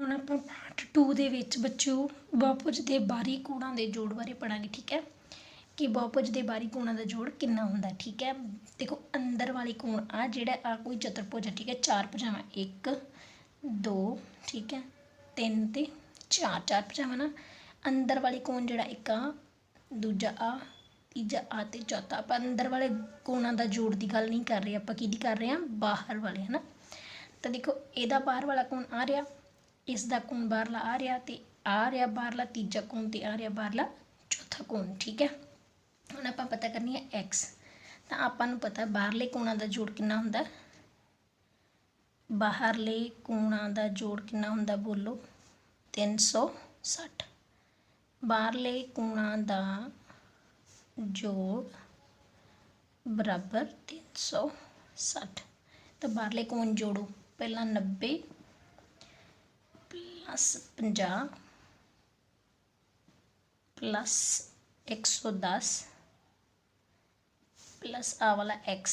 ਹੁਣ ਆਪਾਂ ਪਾਰਟ 2 ਦੇ ਵਿੱਚ ਬੱਚਿਓ ਬਹੁਭੁਜ ਦੇ ਬਾਹਰੀ ਕੋਣਾਂ ਦੇ ਜੋੜ ਬਾਰੇ ਪੜਾਂਗੇ। ਠੀਕ ਹੈ ਕਿ ਬਹੁਭੁਜ ਦੇ ਬਾਹਰੀ ਕੋਣਾਂ ਦਾ ਜੋੜ ਕਿੰਨਾ ਹੁੰਦਾ। ਠੀਕ ਹੈ, ਦੇਖੋ ਅੰਦਰ ਵਾਲੀ ਕੋਣ ਆ ਜਿਹੜਾ ਆ ਕੋਈ ਚਤੁਰਭੁਜ ਹੈ। ਠੀਕ ਹੈ, ਚਾਰ ਭੁਜਾਵਾਂ 1 2 ਠੀਕ ਹੈ 3 ਤੇ 4 ਭੁਜਾਵਾਂ ਨਾ। ਅੰਦਰ ਵਾਲੀ ਕੋਣ ਜਿਹੜਾ ਇੱਕ ਆ, ਦੂਜਾ ਆ, ਤੀਜਾ ਆ ਤੇ ਚੌਥਾ। ਆਪਾਂ ਅੰਦਰ ਵਾਲੇ ਕੋਣਾਂ ਦਾ ਜੋੜ ਦੀ ਗੱਲ ਨਹੀਂ ਕਰ ਰਹੇ, ਆਪਾਂ ਕਿਹਦੀ ਕਰ ਰਹੇ ਹਾਂ, ਬਾਹਰ ਵਾਲੇ ਹੈ ਨਾ। ਤਾਂ ਦੇਖੋ ਇਹਦਾ ਬਾਹਰ ਵਾਲਾ ਕੋਣ ਆ ਰਿਹਾ, ਇਸ ਦਾ ਕੋਣ ਬਾਹਰਲਾ ਆ ਰਿਹਾ ਤੇ ਆ ਰਿਹਾ ਬਾਹਰਲਾ ਤੀਜਾ ਕੋਣ ਤੇ ਆ ਰਿਹਾ ਬਾਹਰਲਾ ਚੌਥਾ ਕੋਣ। ਠੀਕ ਹੈ, ਹੁਣ ਆਪਾਂ ਪਤਾ ਕਰਨੀ ਹੈ ਐਕਸ। ਤਾਂ ਆਪਾਂ ਨੂੰ ਪਤਾ ਬਾਹਰਲੇ ਕੋਣਾਂ ਦਾ ਜੋੜ ਕਿੰਨਾ ਹੁੰਦਾ, ਬਾਹਰਲੇ ਕੋਣਾਂ ਦਾ ਜੋੜ ਕਿੰਨਾ ਹੁੰਦਾ, ਬੋਲੋ 360। ਬਾਹਰਲੇ ਕੋਣਾਂ ਦਾ ਜੋੜ ਬਰਾਬਰ 360। ਤਾਂ ਬਾਹਰਲੇ ਕੋਣ ਜੋੜੋ, ਪਹਿਲਾਂ 90 प्लस 50 प्लस 110 प्लस आ वाला x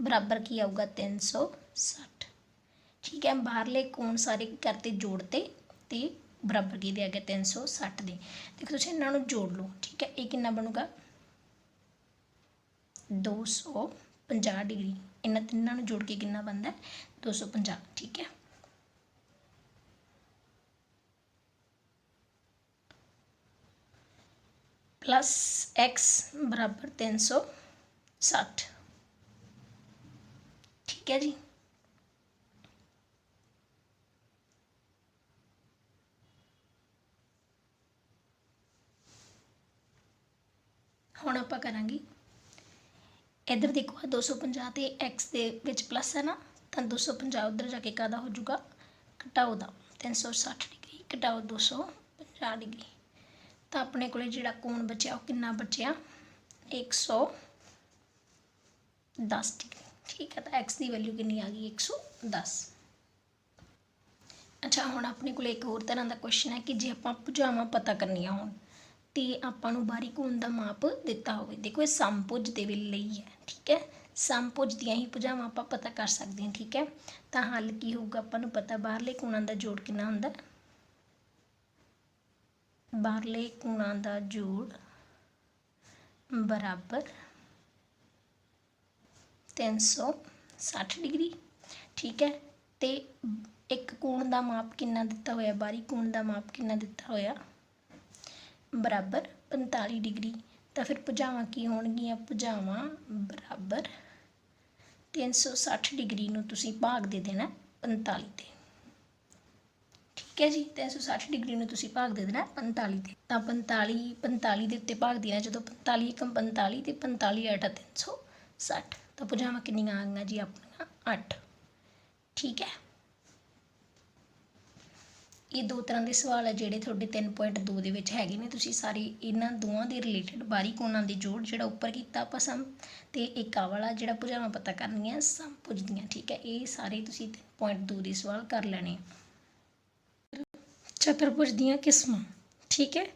बराबर की आऊगा 360। ठीक है, बाहरले कोण सारे करते जोड़ते ते बराबर की दिया गया 360 दे। देखो तुसीं इन्हां नूं जोड़ लो। ठीक है, ये कितना बनूगा 250 डिग्री। इन्हां तिन्नां नूं जोड़ के कितना बनता है 250। ठीक है, प्लस x बराबर 360। ठीक है जी, हुण आपां करांगे इधर देखो 250 ते x दे विच प्लस है ना, तो 250 उधर जाके कादा हो जाऊगा, घटाओ दा 360 डिग्री घटाओ 250 डिग्री। तो अपने को जिहड़ा कोण बचिया वो कितना बचिया 110 डिग्री। ठीक है, तो एक्स की वैल्यू कितनी आ गई 110। अच्छा, हुण अपने को एक होर तरह का क्वेश्चन है कि जे आपां भुजावां पता करनियां होण ते आपां नूं बाहरी कोण दा माप दिता होवे। देखो ये समभुज दे लई है। ठीक है, समभुज दियां ही भुजावां आपां पता कर सकते हैं। ठीक है, तो हल की होऊगा, आपां नूं पता बाहरले कोणां दा जोड़ कितना हुंदा, बाहरले कोणां दा जोड़ बराबर 360 डिग्री। ठीक है, तो एक कोण दा माप कितना दिता होया, बाहरी कोण दा माप कितना दिता होया, बराबर 45 डिग्री। तो फिर भुजावां की होणगियां, भुजावां बराबर 360 डिग्री नूं तुसीं भाग दे देना 45 ते। ठीक है जी, 360 डिग्री में तुसीं भाग दे देना 45 ते। तो 45 दे उत्ते भाग देना, जो 45 एकम 45 ते 45 8 360। तो भुजावां कितनियां आ गईयां जी अपनियां 8। ठीक है, ये दो तरह के सवाल है जिहड़े तुहाडे 3.2 दे विच हैगे ने। तुसीं सारे इन्हां दोवां दे रिलेटेड बाहरी कोणां दे जोड़ जिहड़ा उपर कीता आपां सम ते एक आ वाला जिहड़ा भुजावां पता करनियां समभुज दियां। ठीक है, ये सारे तुसीं 3.2 दे सवाल कर लैणे। चतुर्भुज दियां किस्मां। ठीक है,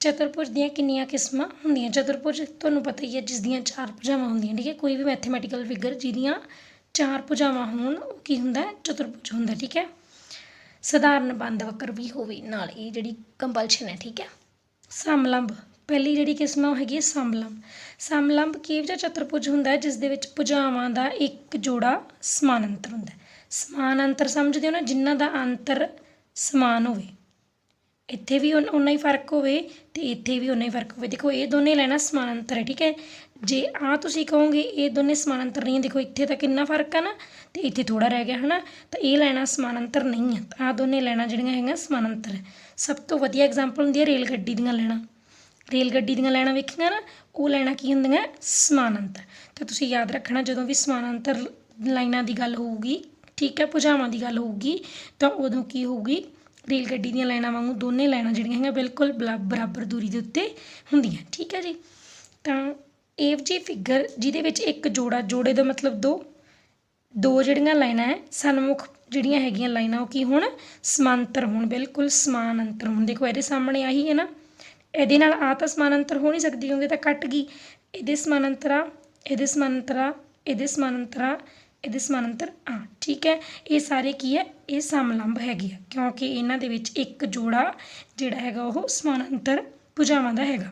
चतुर्भुज दियां किन्नियां किस्मां हुंदियां। चतुर्भुज तुहानूं पता ही है जिस दियां 4 भुजावां हुंदियां। ठीक है, कोई भी मैथेमैटिकल फिगर जिहदियां 4 भुजावां होण वो की हुंदा है, चतुर्भुज हुंदा। ठीक है, सधारण बंद वक्र भी होवे नाल, ये जिहड़ी कंपलशन है। ठीक है, समलंब पहली जिहड़ी किस्म है वो हैगी समलंब। समलंब किहो जिहा चतुर्भुज हुंदा है जिस दे विच भुजावां दा एक जोड़ा समानांतर हुंदा है। समानांतर समझदे हो ना, जिन्हां दा अंतर समान होवे, इत्थे भी उन्ना ही फर्क होवे ते इत्थे भी उन्ना ही फर्क होवे। देखो ये दोने लाइनां समानांतर है। ठीक है, जे आ तुसीं कहोगे ये दोने समानांतर नहीं है, देखो इत्थे तां किन्ना फर्क है ना, तो इत्थे थोड़ा रह गया है ना, तो ये लाइनां समानांतर नहीं है। आ दोने लाइनां जिहड़ियां हैगियां समानांतर है। सब तो वधिया एग्जाम्पल हुंदी है रेल गड्डी दीयां लाइनां। रेल गड्डी दीयां लाइनां वेखीआं ना, वो लाइनां की हुंदियां समानांतर। तो तुसीं याद रखना जदों भी समानांतर लाइनां दी गल होऊगी, ठीक है, भुजावां दी गल होऊगी, तो उदों की होऊगी रेल गड्डी दीयां लाइनां वांगू दोने लाइनां जिहड़ियां हैगियां बिल्कुल बराबर दूरी दे उत्ते हुंदियां। ठीक है जी, तो इहो जी फिगर जिहदे विच एक जोड़ा, जोड़े दा मतलब दो जिहड़ियां लाइनां है सन्मुख जिहड़ियां हैगियां लाइनां वो की होण समांतर होण, बिल्कुल समानांतर होण। देखो इहदे सामने आही है ना, इहदे नाल आ तां समानांतर हो नहीं सकदी क्योंकि तां कट गई। इहदे समानांतर आ, इहदे समानांतर आ, इहदे समानांतर आ, ਇਹਦੇ ਸਮਾਨਾਂਤਰ ਆ। ਠੀਕ ਹੈ, ਇਹ ਸਾਰੇ ਕੀ ਹੈ, ਇਹ ਸਮਲੰਬ ਹੈਗੇ ਆ ਕਿਉਂਕਿ ਇਹਨਾਂ ਦੇ ਵਿੱਚ ਇੱਕ ਜੋੜਾ ਜਿਹੜਾ ਹੈਗਾ ਉਹ ਸਮਾਨਾਂਤਰ ਭੁਜਾਵਾਂ ਦਾ ਹੈਗਾ।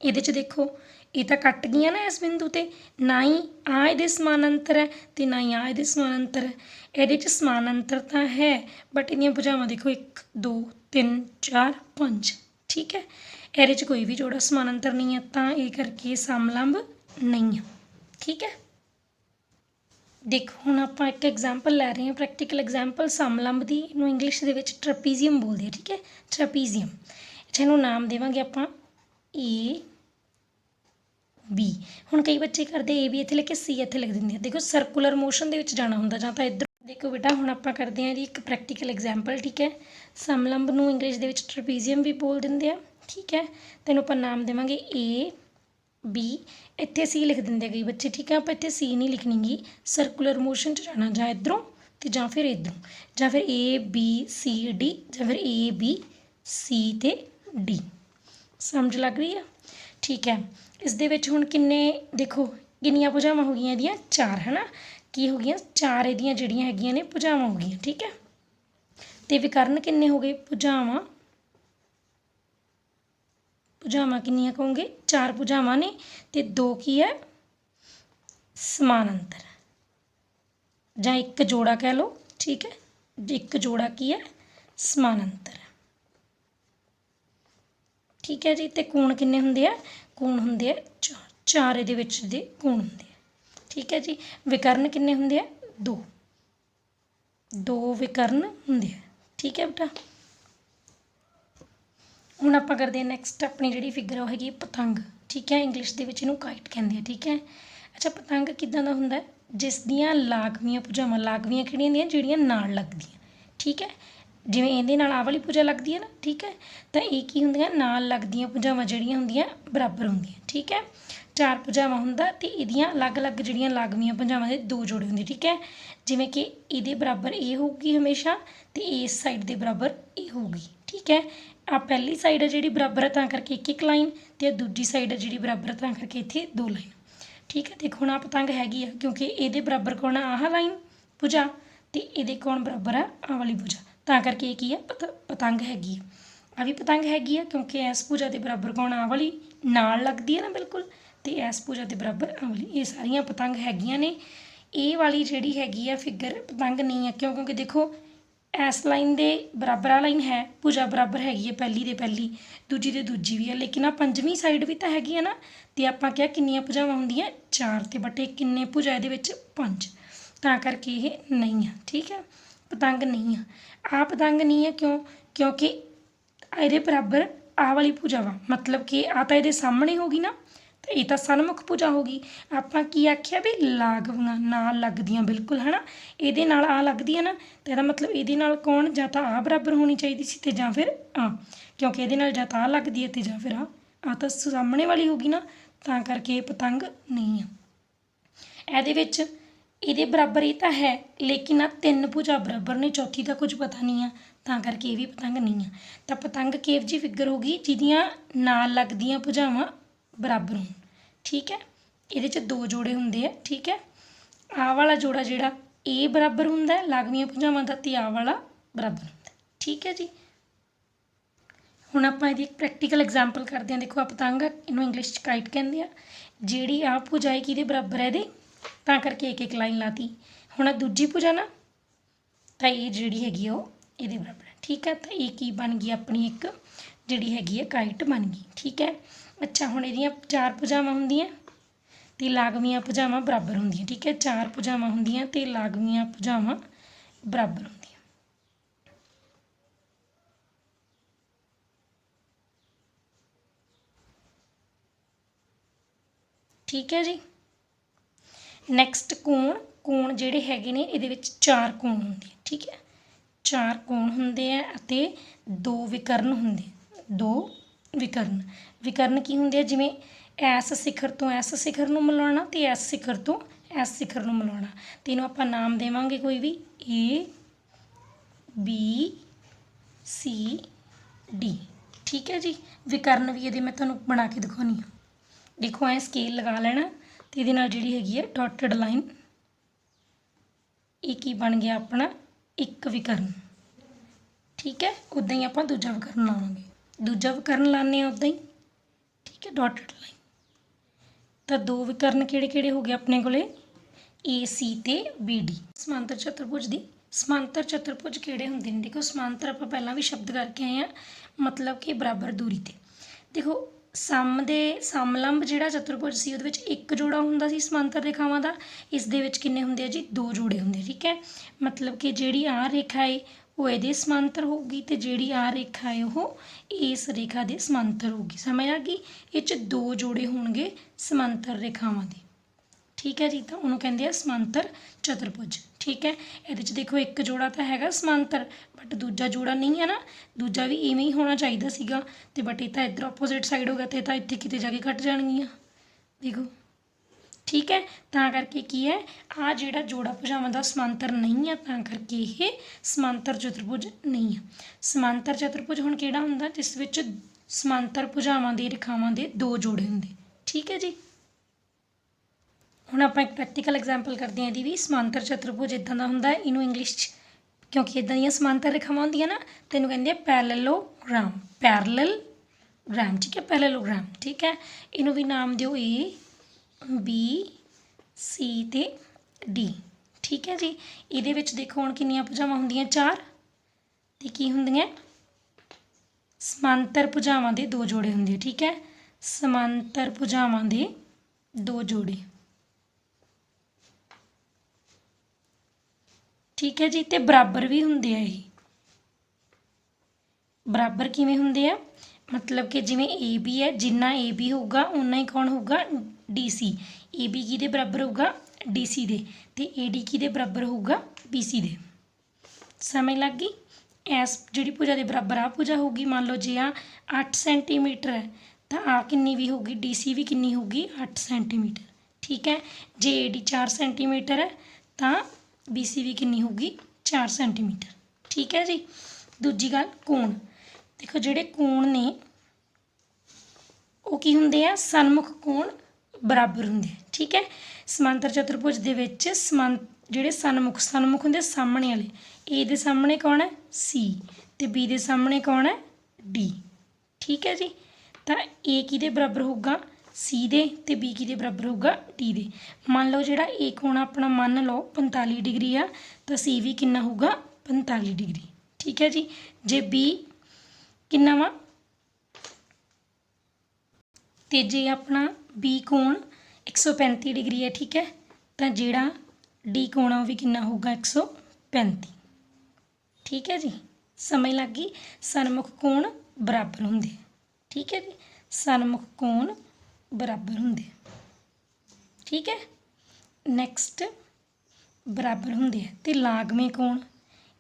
ਇਹਦੇ 'ਚ ਦੇਖੋ ਇਹ ਤਾਂ ਕੱਟ ਗਈਆਂ ਨਾ ਇਸ ਬਿੰਦੂ 'ਤੇ, ਨਾ ਹੀ ਆ ਇਹਦੇ ਸਮਾਨਾਂਤਰ ਹੈ ਅਤੇ ਨਾ ਹੀ ਆ ਇਹਦੇ ਸਮਾਨਾਂਤਰ ਹੈ। ਇਹਦੇ 'ਚ ਸਮਾਨਾਂਤਰ ਤਾਂ ਹੈ ਬਟ ਇਹਦੀਆਂ ਭੁਜਾਵਾਂ ਦੇਖੋ 1 2 3 4 5। ਠੀਕ ਹੈ, ਇਹਦੇ 'ਚ ਕੋਈ ਵੀ ਜੋੜਾ ਸਮਾਨਾਂਤਰ ਨਹੀਂ ਹੈ ਤਾਂ ਇਹ ਕਰਕੇ ਸਮਲੰਬ ਨਹੀਂ ਆ। ਠੀਕ ਹੈ, ਦੇਖੋ ਹੁਣ ਆਪਾਂ ਇੱਕ ਐਗਜ਼ਾਮਪਲ ਲੈ ਰਹੇ ਹਾਂ, ਪ੍ਰੈਕਟੀਕਲ ਐਗਜ਼ਾਮਪਲ ਸਮਲੰਬ ਦੀ। ਇਹਨੂੰ ਇੰਗਲਿਸ਼ ਦੇ ਵਿੱਚ ਟਰਪੀਜ਼ੀਅਮ ਬੋਲਦੇ ਆ। ਠੀਕ ਹੈ, ਟਰਪੀਜ਼ੀਅਮ। ਅੱਛਾ, ਇਹਨੂੰ ਨਾਮ ਦੇਵਾਂਗੇ ਆਪਾਂ ਏ ਬੀ। ਹੁਣ ਕਈ ਬੱਚੇ ਕਰਦੇ ਏ ਬੀ ਇੱਥੇ ਲਿਖ ਕੇ ਸੀ ਇੱਥੇ ਲਿਖ ਦਿੰਦੇ ਆ। ਦੇਖੋ ਸਰਕੂਲਰ ਮੋਸ਼ਨ ਦੇ ਵਿੱਚ ਜਾਣਾ ਹੁੰਦਾ ਜਾਂ ਤਾਂ ਇੱਧਰ। ਦੇਖੋ ਬੇਟਾ ਹੁਣ ਆਪਾਂ ਕਰਦੇ ਹਾਂ ਜੀ ਇੱਕ ਪ੍ਰੈਕਟੀਕਲ ਐਗਜ਼ਾਮਪਲ। ਠੀਕ ਹੈ, ਸਮਲੰਬ ਨੂੰ ਇੰਗਲਿਸ਼ ਦੇ ਵਿੱਚ ਟਰਪੀਜ਼ੀਅਮ ਵੀ ਬੋਲ ਦਿੰਦੇ ਆ। ਠੀਕ ਹੈ, ਤੈਨੂੰ ਆਪਾਂ ਨਾਮ ਦੇਵਾਂਗੇ ਏ ਬੀ। ਇੱਥੇ ਸੀ ਲਿਖ ਦਿੰਦੇ ਆ ਕਈ ਬੱਚੇ। ਠੀਕ ਹੈ, ਆਪਾਂ ਇੱਥੇ ਸੀ ਨਹੀਂ ਲਿਖਣੀ ਗੀ, ਸਰਕੂਲਰ ਮੋਸ਼ਨ 'ਚ ਜਾਣਾ ਜਾਂ ਇੱਧਰੋਂ ਅਤੇ ਜਾਂ ਫਿਰ ਇੱਧਰੋਂ, ਜਾਂ ਫਿਰ ਏ ਬੀ ਸੀ ਡੀ, ਜਾਂ ਫਿਰ ਏ ਬੀ ਸੀ ਅਤੇ ਡੀ। ਸਮਝ ਲੱਗ ਰਹੀ ਆ? ਠੀਕ ਹੈ, ਇਸ ਦੇ ਵਿੱਚ ਹੁਣ ਕਿੰਨੇ ਦੇਖੋ ਕਿੰਨੀਆਂ ਭੁਜਾਵਾਂ ਹੋ ਗਈਆਂ ਇਹਦੀਆਂ 4 ਹੈ ਨਾ। ਕੀ ਹੋ ਗਈਆਂ 4 ਇਹਦੀਆਂ ਜਿਹੜੀਆਂ ਹੈਗੀਆਂ ਨੇ ਭੁਜਾਵਾਂ ਹੋ ਗਈਆਂ। ਠੀਕ ਹੈ, ਅਤੇ ਵਿਕਰਨ ਕਿੰਨੇ ਹੋ ਗਏ ਭੁਜਾਵਾਂ? ਭੁਜਾਵਾਂ ਕਿੰਨੀਆਂ ਕਹੋਗੇ? 4 ਭੁਜਾਵਾਂ ਨੇ ਅਤੇ 2 ਕੀ ਹੈ ਸਮਾਨਾਂਤਰ ਜਾਂ ਇੱਕ ਜੋੜਾ ਕਹਿ ਲਓ। ਠੀਕ ਹੈ, ਇੱਕ ਜੋੜਾ ਕੀ ਹੈ ਸਮਾਨਾਂਤਰ। ਠੀਕ ਹੈ ਜੀ, ਅਤੇ ਕੋਣ ਕਿੰਨੇ ਹੁੰਦੇ ਆ? ਕੋਣ ਹੁੰਦੇ ਆ 4 ਇਹਦੇ ਵਿੱਚ ਦੇ ਕੋਣ ਹੁੰਦੇ ਆ। ਠੀਕ ਹੈ ਜੀ, ਵਿਕਰਨ ਕਿੰਨੇ ਹੁੰਦੇ ਆ? 2 ਵਿਕਰਨ ਹੁੰਦੇ ਆ। ਠੀਕ ਹੈ ਬੇਟਾ, ਹੁਣ ਆਪਾਂ ਕਰਦੇ ਹਾਂ ਨੈਕਸਟ ਆਪਣੀ ਜਿਹੜੀ ਫਿਗਰ ਉਹ ਹੈਗੀ ਪਤੰਗ। ਠੀਕ ਹੈ, ਇੰਗਲਿਸ਼ ਦੇ ਵਿੱਚ ਇਹਨੂੰ ਕਾਈਟ ਕਹਿੰਦੇ ਆ। ਠੀਕ ਹੈ, ਅੱਛਾ ਪਤੰਗ ਕਿੱਦਾਂ ਦਾ ਹੁੰਦਾ? ਜਿਸ ਦੀਆਂ ਲਾਗਵੀਆਂ ਭੁਜਾਵਾਂ, ਲਾਗਵੀਆਂ ਕਿਹੜੀਆਂ ਹੁੰਦੀਆਂ? ਜਿਹੜੀਆਂ ਨਾਲ ਲੱਗਦੀਆਂ। ਠੀਕ ਹੈ, ਜਿਵੇਂ ਇਹਦੇ ਨਾਲ ਆਹ ਵਾਲੀ ਭੁਜਾ ਲੱਗਦੀ ਹੈ ਨਾ। ਠੀਕ ਹੈ, ਤਾਂ ਇਹ ਕੀ ਹੁੰਦੀਆਂ? ਨਾਲ ਲੱਗਦੀਆਂ ਭੁਜਾਵਾਂ ਜਿਹੜੀਆਂ ਹੁੰਦੀਆਂ ਬਰਾਬਰ ਹੁੰਦੀਆਂ। ਠੀਕ ਹੈ, 4 ਭੁਜਾਵਾਂ ਹੁੰਦਾ ਅਤੇ ਇਹਦੀਆਂ ਅਲੱਗ-ਅਲੱਗ ਜਿਹੜੀਆਂ ਲਾਗਵੀਆਂ ਭੁਜਾਵਾਂ ਦੇ 2 ਜੋੜੇ ਹੁੰਦੇ। ਠੀਕ ਹੈ, ਜਿਵੇਂ ਕਿ ਇਹਦੇ ਬਰਾਬਰ ਇਹ ਹੋਊਗੀ ਹਮੇਸ਼ਾ ਅਤੇ ਇਸ ਸਾਈਡ ਦੇ ਬਰਾਬਰ ਇਹ ਹੋਊਗੀ। ਠੀਕ ਹੈ, ਆਹ ਪਹਿਲੀ ਸਾਈਡ ਹੈ ਜਿਹੜੀ ਬਰਾਬਰ ਹੈ ਤਾਂ ਕਰਕੇ ਇੱਕ ਲਾਈਨ, ਅਤੇ ਦੂਜੀ ਸਾਈਡ ਹੈ ਜਿਹੜੀ ਬਰਾਬਰ ਹੈ ਤਾਂ ਕਰਕੇ ਇੱਥੇ 2 ਲਾਈਨ। ਠੀਕ ਹੈ, ਦੇਖੋ ਹੁਣ ਆਹ ਪਤੰਗ ਹੈਗੀ ਆ ਕਿਉਂਕਿ ਇਹਦੇ ਬਰਾਬਰ ਕੌਣ ਆ? ਆਹ ਲਾਈਨ ਭੁਜਾ, ਅਤੇ ਇਹਦੇ ਕੌਣ ਬਰਾਬਰ ਆ? ਆਹ ਵਾਲੀ ਭੁਜਾ, ਤਾਂ ਕਰਕੇ ਇਹ ਕੀ ਆ ਪਤੰਗ ਹੈਗੀ ਆ। ਆਹ ਵੀ ਪਤੰਗ ਹੈਗੀ ਆ ਕਿਉਂਕਿ ਇਸ ਭੁਜਾ ਦੇ ਬਰਾਬਰ ਕੌਣ? ਆਹ ਵਾਲੀ ਨਾਲ ਲੱਗਦੀ ਹੈ ਨਾ ਬਿਲਕੁਲ, ਅਤੇ ਇਸ ਭੁਜਾ ਦੇ ਬਰਾਬਰ ਆਹ ਵਾਲੀ। ਇਹ ਸਾਰੀਆਂ ਪਤੰਗ ਹੈਗੀਆਂ ਨੇ। ਇਹ ਵਾਲੀ ਜਿਹੜੀ ਹੈਗੀ ਆ ਫਿਗਰ ਪਤੰਗ ਨਹੀਂ ਆ ਕਿਉਂਕਿ ਦੇਖੋ ਇਸ ਲਾਈਨ ਦੇ ਬਰਾਬਰ ਆ ਲਾਈਨ ਹੈ, ਭੁਜਾ ਬਰਾਬਰ ਹੈਗੀ ਹੈ ਪਹਿਲੀ ਦੇ ਪਹਿਲੀ, ਦੂਜੀ ਦੇ ਦੂਜੀ ਵੀ ਹੈ, ਲੇਕਿਨ ਆਹ ਪੰਜਵੀਂ ਸਾਈਡ ਵੀ ਤਾਂ ਹੈਗੀ ਹੈ ਨਾ। ਅਤੇ ਆਪਾਂ ਕਿਹਾ ਕਿੰਨੀਆਂ ਭੁਜਾਵਾਂ ਹੁੰਦੀਆਂ 4 ਅਤੇ ਬਟ ਇਹ ਕਿੰਨੇ ਭੁਜਾ ਇਹਦੇ ਵਿੱਚ 5, ਤਾਂ ਕਰਕੇ ਇਹ ਨਹੀਂ ਆ। ਠੀਕ ਹੈ, ਪਤੰਗ ਨਹੀਂ ਆ। ਆਹ ਪਤੰਗ ਨਹੀਂ ਹੈ ਕਿਉਂਕਿ ਇਹਦੇ ਬਰਾਬਰ ਆਹ ਵਾਲੀ ਭੁਜਾ ਵਾ, ਮਤਲਬ ਕਿ ਆਹ ਤਾਂ ਇਹਦੇ ਸਾਹਮਣੇ ਹੋ ਗਈ ਨਾ, ਤਾਂ ਇਹ ਤਾਂ ਸਨਮੁਖ ਭੁਜਾ ਹੋ ਗਈ। ਆਪਾਂ ਕੀ ਆਖਿਆ ਵੀ ਲਾਗਵੀਆਂ ਨਾਲ ਲੱਗਦੀਆਂ ਬਿਲਕੁਲ ਹੈ ਨਾ। ਇਹਦੇ ਨਾਲ ਆਹ ਲੱਗਦੀ ਹੈ ਨਾ, ਤਾਂ ਇਹਦਾ ਮਤਲਬ ਇਹਦੇ ਨਾਲ ਕੌਣ? ਜਾਂ ਤਾਂ ਆਹ ਬਰਾਬਰ ਹੋਣੀ ਚਾਹੀਦੀ ਸੀ ਅਤੇ ਜਾਂ ਫਿਰ ਆਹ, ਕਿਉਂਕਿ ਇਹਦੇ ਨਾਲ ਜਾਂ ਤਾਂ ਆਹ ਲੱਗਦੀ ਹੈ ਅਤੇ ਜਾਂ ਫਿਰ ਆਹ ਤਾਂ ਸਾਹਮਣੇ ਵਾਲੀ ਹੋ ਗਈ ਨਾ, ਤਾਂ ਕਰਕੇ ਇਹ ਪਤੰਗ ਨਹੀਂ ਆ। ਇਹਦੇ ਵਿੱਚ ਇਹਦੇ ਬਰਾਬਰ ਇਹ ਤਾਂ ਹੈ ਲੇਕਿਨ ਆਹ 3 ਭੁਜਾ ਬਰਾਬਰ ਨੇ, ਚੌਥੀ ਦਾ ਕੁਝ ਪਤਾ ਨਹੀਂ ਆ, ਤਾਂ ਕਰਕੇ ਇਹ ਵੀ ਪਤੰਗ ਨਹੀਂ ਆ। ਤਾਂ ਪਤੰਗ ਕਿਹੋ ਜਿਹੀ ਫਿਗਰ ਹੋ ਗਈ? ਜਿਹਦੀਆਂ ਨਾਲ ਲੱਗਦੀਆਂ ਭੁਜਾਵਾਂ ਬਰਾਬਰ ਹੋਣ। ਠੀਕ ਹੈ, ਇਹਦੇ 'ਚ 2 ਜੋੜੇ ਹੁੰਦੇ ਆ। ਠੀਕ ਹੈ, ਆਹ ਵਾਲਾ ਜੋੜਾ ਜਿਹੜਾ ਇਹ ਬਰਾਬਰ ਹੁੰਦਾ ਲਾਗਵੀਆਂ ਭੁਜਾਵਾਂ ਦਾ, ਅਤੇ ਆਹ ਵਾਲਾ ਬਰਾਬਰ ਹੁੰਦਾ। ਠੀਕ ਹੈ ਜੀ, ਹੁਣ ਆਪਾਂ ਇਹਦੀ ਇੱਕ ਪ੍ਰੈਕਟੀਕਲ ਐਗਜ਼ਾਮਪਲ ਕਰਦੇ ਹਾਂ। ਦੇਖੋ ਆਹ ਪਤੰਗ, ਇਹਨੂੰ ਇੰਗਲਿਸ਼ 'ਚ ਕਾਈਟ ਕਹਿੰਦੇ ਆ। ਜਿਹੜੀ ਆਹ ਭੁਜਾ ਹੈ ਕਿਹਦੇ ਬਰਾਬਰ ਹੈ? ਇਹਦੇ, ਤਾਂ ਕਰਕੇ ਇੱਕ ਲਾਈਨ ਲਾਤੀ। ਹੁਣ ਆਹ ਦੂਜੀ ਭੁਜਾ ਨਾ, ਤਾਂ ਇਹ ਜਿਹੜੀ ਹੈਗੀ ਆ ਉਹ ਇਹਦੇ ਬਰਾਬਰ ਹੈ। ਠੀਕ ਹੈ, ਤਾਂ ਇਹ ਕੀ ਬਣ ਗਈ ਆਪਣੀ ਇੱਕ ਜਿਹੜੀ ਹੈਗੀ ਹੈ ਕਾਈਟ ਬਣ ਗਈ। ਠੀਕ ਹੈ, ਅੱਛਾ ਹੁਣ ਇਹਦੀਆਂ 4 ਭੁਜਾਵਾਂ ਹੁੰਦੀਆਂ ਅਤੇ ਲਾਗਵੀਆਂ ਭੁਜਾਵਾਂ ਬਰਾਬਰ ਹੁੰਦੀਆਂ। ਠੀਕ ਹੈ, 4 ਭੁਜਾਵਾਂ ਹੁੰਦੀਆਂ ਅਤੇ ਲਾਗਵੀਆਂ ਭੁਜਾਵਾਂ ਬਰਾਬਰ ਹੁੰਦੀਆਂ। ਠੀਕ ਹੈ ਜੀ, ਨੈਕਸਟ ਕੋਣ ਜਿਹੜੇ ਹੈਗੇ ਨੇ ਇਹਦੇ ਵਿੱਚ 4 ਕੋਣ ਹੁੰਦੇ ਆ। ਠੀਕ ਹੈ, 4 ਕੋਣ ਹੁੰਦੇ ਆ ਅਤੇ 2 ਵਿਕਰਨ ਹੁੰਦੇ। 2 ਵਿਕਰਨ ਕੀ ਹੁੰਦੇ ਆ? ਜਿਵੇਂ ਇਸ ਸਿਖਰ ਤੋਂ ਇਸ ਸਿਖਰ ਨੂੰ ਮਿਲਾਉਣਾ ਅਤੇ ਇਸ ਸਿਖਰ ਤੋਂ ਇਸ ਸਿਖਰ ਨੂੰ ਮਿਲਾਉਣਾ, ਅਤੇ ਇਹਨੂੰ ਆਪਾਂ ਨਾਮ ਦੇਵਾਂਗੇ ਕੋਈ ਵੀ A B C D। ਠੀਕ ਹੈ ਜੀ, ਵਿਕਰਨ ਵੀ ਇਹਦੇ ਮੈਂ ਤੁਹਾਨੂੰ ਬਣਾ ਕੇ ਦਿਖਾਉਂਦੀ ਹਾਂ। ਦੇਖੋ ਐਂ ਸਕੇਲ ਲਗਾ ਲੈਣਾ ਅਤੇ ਇਹਦੇ ਨਾਲ ਜਿਹੜੀ ਹੈਗੀ ਹੈ ਡੋਟਡ ਲਾਈਨ ये की बन गया अपना एक विकर्ण। ठीक है, उदा ही आप दूजा विकर्ण लावांगे, दूजा विकर्ण लाने उदा ही। ठीक है, डॉटेड लाइन। तो दो विकर्ण किहड़े-किहड़े हो गए अपने कोले, ए सी ते बी डी। समांतर चतुर्भुज दी समांतर चतुर्भुज किहड़े हुंदे ने, देखो समांतर आपां पहलां भी शब्द करके आए हैं, मतलब कि बराबर दूरी ते। देखो समलंब जिहड़ा चतुर्भुज सी उहदे विच एक जोड़ा हुंदा सी समांतर रेखावां दा, इस दे विच किन्ने हुंदे आ जी, दो जोड़े हुंदे। ठीक है, मतलब कि जिहड़ी आ रेखा है वो इहदे समांतर होगी ते जिहड़ी आ रेखा है वो इस रेखा दे समांतर होगी। समझ आ गई, इह च दो जोड़े होणगे समांतर रेखावां दे। ठीक है जी, तो उन्होंने कहते हैं समांतर चतुर्भुज। ठीक है, ये देखो एक जोड़ा तो हैगा समांतर, बट दूजा जोड़ा नहीं है ना, दूजा भी इवें ही होना चाहिए सीगा, ते बट ये इधर अपोजिट साइड हो गया, तो इतने किते जाके कट जाएगियाँ। देखो ठीक है, तां करके की है आ जिहड़ा जोड़ा भुजावां दा समांतर नहीं है, तां करके ये समांतर चतुर्भुज नहीं है। समांतर चतुर्भुज हुण किहड़ा हुंदा, जिस विच समांतर भुजावां दी रेखावां दे दो जोड़े हुंदे। ठीक है जी, ਹੁਣ ਆਪਾਂ एक प्रैक्टिकल एग्जाम्पल करते हैं ਇਹਦੀ भी। समांतर चतुर्भुज इदां ਦਾ ਹੁੰਦਾ, ਇਹਨੂੰ इंग्लिश 'ਚ क्योंकि इदां ਦੀਆਂ समांतर रेखावां ਹੁੰਦੀਆਂ ना, तो ਇਹਨੂੰ ਕਹਿੰਦੇ ਆ पैरेललोग्राम। पैरेललोग्राम, ठीक है, पैरेललोग्राम। ठीक है, ਇਹਨੂੰ भी नाम ਦਿਓ A B C ਤੇ D। ठीक है जी, ਇਹਦੇ ਵਿੱਚ ਦੇਖੋ ਹੁਣ ਕਿੰਨੀਆਂ ਭੁਜਾਵਾਂ ਹੁੰਦੀਆਂ, 4, ਤੇ ਕੀ ਹੁੰਦੀਆਂ, समांतर ਭੁਜਾਵਾਂ ਦੇ ਦੋ ਜੋੜੇ ਹੁੰਦੇ। ठीक है, समांतर ਭੁਜਾਵਾਂ ਦੇ ਦੋ ਜੋੜੇ। ठीक है जी, तो बराबर भी होंगे ये, बराबर किवें होंगे आ, मतलब कि जिवें ए बी है, जिन्ना ए बी होगा उन्ना ही कौन होगा, डी सी। ए बी किहदे बराबर होगा, डी सी दे, ते ए डी किहदे बराबर होगा, बी सी दे। समझ लग गई, इस जिहड़ी भुजा दे बराबर आ भुजा होगी, मान लो जे आ 8 सेंटीमीटर है, तो आ किन्नी भी होगी, डी सी भी किन्नी होगी, 8 सेंटीमीटर। ठीक है, जे ए डी 4 सेंटीमीटर है, तो बी सी भी किन्नी होगी, 4 सेंटीमीटर। ठीक है जी, दूजी गल कोण, देखो जिहड़े कोण ने वो की हुंदे आ, सन्मुख कोण बराबर हुंदे। ठीक है, समांतर चतुर्भुज दे विच जिहड़े सन्मुख हुंदे सामने वाले, ए दे सामने कौन है, सी, ते बी दे सामने कौन है, डी। ठीक है जी, तो ए किहदे बराबर होगा, सी दे, ते बी किहदे बराबर होगा, डी दे। मान लो जिहड़ा ए कोण अपना मान लो 45 डिग्री आ, तो सी भी कितना होगा, 45 डिग्री। ठीक है जी, जे बी कितना वा, ते जे अपना बी कोण 135 डिग्री है। ठीक है, तो जिहड़ा डी कोण आ वो भी कितना होगा, 135। ठीक है जी, समझ लग गई, सन्मुख कोण बराबर होंगे। ठीक है जी, सन्मुख कोण बराबर होंगे। ठीक है, नैक्सट बराबर होंगे तो लागवें कोण,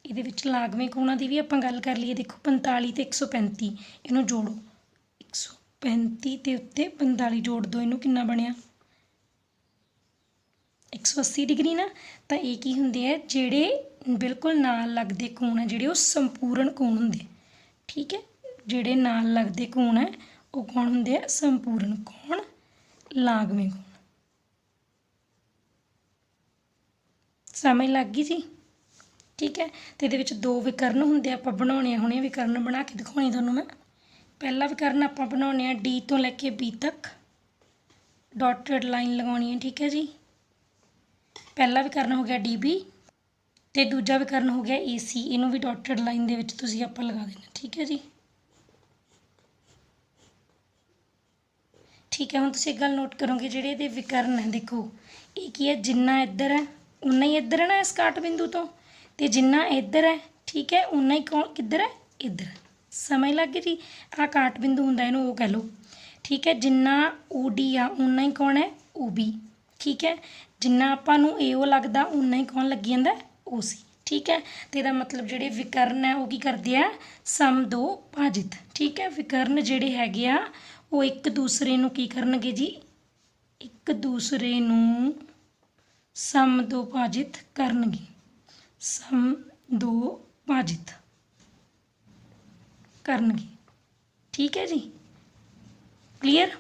ये लागवें कोणों की भी आप गल कर लीए। देखो 45 तो 135, इनू जोड़ो, 135 के उत्ते 45 जोड़ दो, इनू कितना बनया, 180 डिग्री ना। तो ये की होंगे है, जिहड़े बिल्कुल नाल लगदे कोण है जिहड़े, वो संपूर्ण कोण होंगे। ठीक है, जिहड़े नाल लगदे कोण है वो कौन होंगे, संपूर्ण कोण, लागवें कोण। समझ लग गई जी। ठीक है, तो ये दो विकर्ण होंगे, आप बनाने होने, विकर्ण बना के दिखाने तुहानूं मैं। पहला विकर्ण आप बनाने डी तो लैके बी तक डॉटेड लाइन लगानी है। ठीक है जी, पहला विकर्ण हो गया डी बी, तो दूजा विकर्ण हो गया ए सी, इनू भी डॉटेड लाइन दे विच तुसीं आपां लगा देना। ठीक है जी, ठीक है, हुण तुसीं एक गल नोट करोगे, जिहड़े इहदे विकर्ण है, देखो ये की है, जिन्ना इधर है उन्ना ही इधर है ना इस काट बिंदु तो, ते जिन्ना इधर है, ठीक है, उन्ना ही कौन किधर है, इधर। समझ लग गई जी, आ काट बिंदु हुंदा इहनूं वो कह लो। ठीक है, जिन्ना ओ डी आ उन्ना ही कौन है, ओ बी। ठीक है, जिन्ना आपां नूं ए ओ लगदा उन्ना ही कौन लगी जांदा, ओ सी। ठीक है, तो इहदा मतलब जिहड़े विकर्ण है वो की करदे आ, सम दो भाजित। ठीक है, विकर्ण जिहड़े हैगे आ वो एक दूसरे नूं की करनगे जी, एक दूसरे नूं सम दो भाजित करनगे, सम दो भाजित करनगे। ठीक है जी, क्लीयर।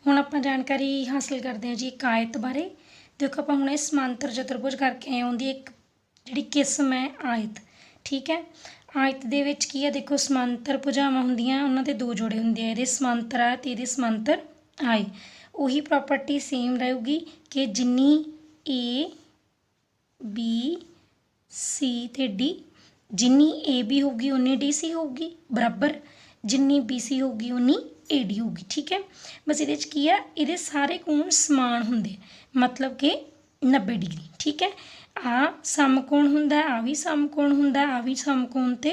हुण आपां जानकारी हासिल करते हैं जी एक आयत बारे। देखो आप हुणे समांतर चतुर्भुज करके आए उनकी एक जिहड़ी किस्म है आयत, ठीक है। आयत दे विच की है, देखो समांतर भुजावां हुंदियां उन्हां दे दो जोड़े हुंदे आ, इहदे समांतर आ ते इहदे समांतर आए। ਉਹੀ प्रॉपर्टी सेम रहूगी कि जिन्नी ए बी सी ते डी, जिन्नी ए बी होगी उन्नी डी सी होगी बराबर, जिन्नी बी सी होगी उन्नी ए डी होगी, ठीक है। बस ये की है, ये सारे कोण समान होंगे, मतलब कि 90 डिग्री, ठीक है। आ समकोण होंदा, आ भी समकोण होंदा, आ भी समकोण ते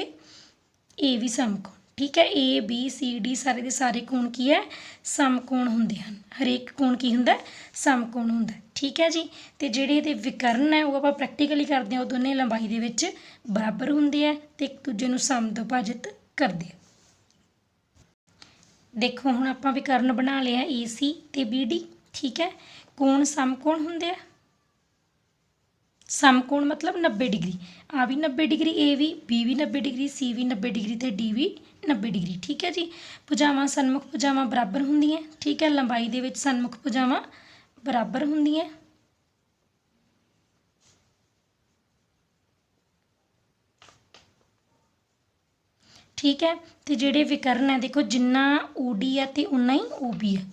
ए भी समकोण, ठीक है। ए बी सी डी सारे दे सारे कोण की है, समकोण होंदे हैं। हरेक कोण की हुंदा, समकोण हुंदा, ठीक है जी। तो जिहड़े इहदे विकर्ण है वो आपां प्रैक्टिकली करते हैं, वो दोनों लंबाई दे विच बराबर हुंदे है ते एक दूजे नूं समदुभाजित करदे हैं। देखो हुण आपां विकर्ण बना लिया ए सी ते बी डी, ठीक है। कोण समकोण हुंदे आ, समकोण मतलब 90 डिग्री, आ भी 90 डिग्री, ए भी, बी भी 90 डिग्री, सी भी 90 डिग्री ते डी भी 90 डिग्री, ठीक है जी। भुजावां सन्मुख भुजावां बराबर हुंदियां, ठीक है। लंबाई दे विच सन्मुख भुजावां बराबर हुंदियां, ठीक है। तो जिहड़े विकर्ण है देखो जिन्ना ओ डी है तो उन्ना ही ओ बी है,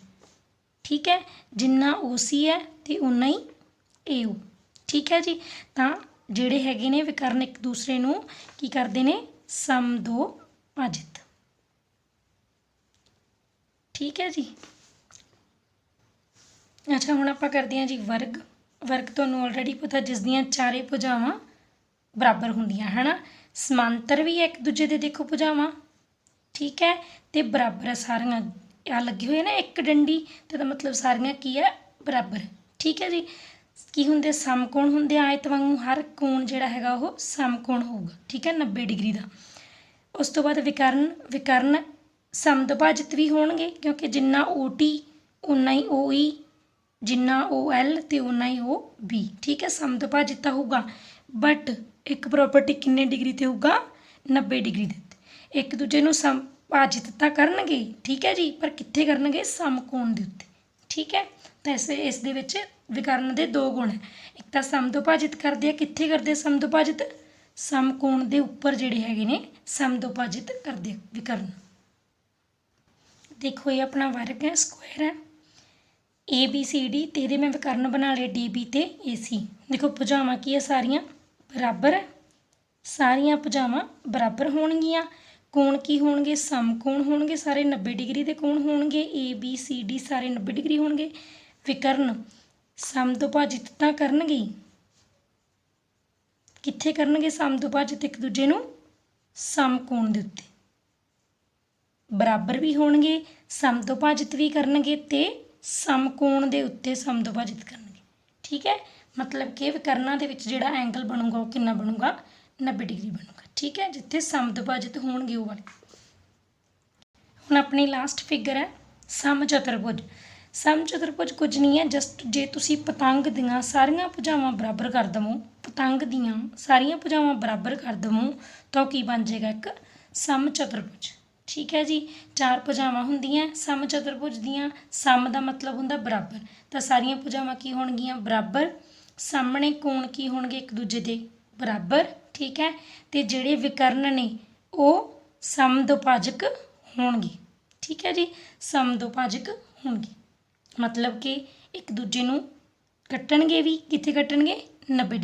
ठीक है। जिन्ना ओ सी है तो उन्ना ही ए ओ, ठीक है जी। तो जिहड़े हैगे ने विकर्ण एक दूसरे नूं की करदे ने, समदोभाजित, ठीक है जी। अच्छा हुण आपां करदे हां जी वर्ग। वर्ग तुहानूं ऑलरेडी पता, जिस दियां चारे भुजावां बराबर हुंदियां है ना, समांतर भी है एक दूजे दे, देखो भुजावां, ठीक है। तो बराबर है सारियां, आ लगे हुए ना एक डंडी, तो मतलब सारियां की है बराबर, ठीक है जी। की हुंदे समकोण हुंदे, आयत वांगू हर कोण जिहड़ा हैगा वो समकोण होऊगा, ठीक है, 90 डिग्री का। उस तो बाद विकर्ण, विकर्ण समदुभाजित भी होणगे क्योंकि जिन्ना ओ टी उन्ना ही ओ ई, जिन्ना ओ एल तो उन्ना ही ओ बी, ठीक है। समदुभाजित होगा, बट एक प्रॉपर्टी किन्ने डिग्री ते होगा, 90 डिग्री दे उत्ते। एक दूजे नूं समभाजित तां करनगे, ठीक है जी, पर कित्थे करनगे, समकोण दे उत्ते, ठीक है। तो इस दे विच विकर्ण दे दो गुण है, एक तो समदुभाजित करदे, कित्थे करदे समदुभाजित, समकोण दे उपर जिहड़े हैगे ने समदुभाजित करदे विकर्ण। देखो ये अपना वर्ग है, स्क्वायर है, ए बी सी डी, तो ये मैं विकर्ण बना लिया डी बी ते ए सी। देखो भुजावां की है सारियां बराबर है, सारियां भुजावां बराबर होणगियां। कोण की होणगे, समकोण होणगे, सारे 90 डिग्री के कोण होणगे, ए बी सी डी सारे 90 डिग्री होणगे। विकर्ण समदुभाजित तां करनगे ही, कित्थे करनगे समदुभाजित, एक दूजे नूं समकोण दे उत्ते बराबर भी होणगे, समदुभाजित भी करनगे ते समकोण दे उत्ते समदुभाजित करनगे, ठीक है। मतलब कि विकर्णां दे विच जिहड़ा एंगल बनूगा वो कितना बनूगा, 90 डिग्री बनूगा, ठीक है, जिथे समदुभाजित होणगे वो वाले। हुण अपनी लास्ट फिगर है समचतुर्भुज। समचतुर्भुज कुछ नहीं है, जस्ट जे तुसी पतंग दियां सारियां भुजावां बराबर कर दवो, पतंग दियां सारियां भुजावां बराबर कर दवो तो की बन जाएगा, एक समचतुर्भुज, ठीक है जी। चार भुजावां हुंदियां समचतुर्भुज दियां, सम दा मतलब हुंदा बराबर, तो सारियां भुजावां की होणगियां बराबर, सामने कोण की होणगे एक दूजे दे बराबर, ठीक है। तो जिहड़े विकर्ण ने वो समदुभाजक होणगे, ठीक है जी, समदुभाजक होणगे, मतलब कि एक दूजे नूं कट्टणगे भी, कित्थे कट्टणगे, 90 डिग्री।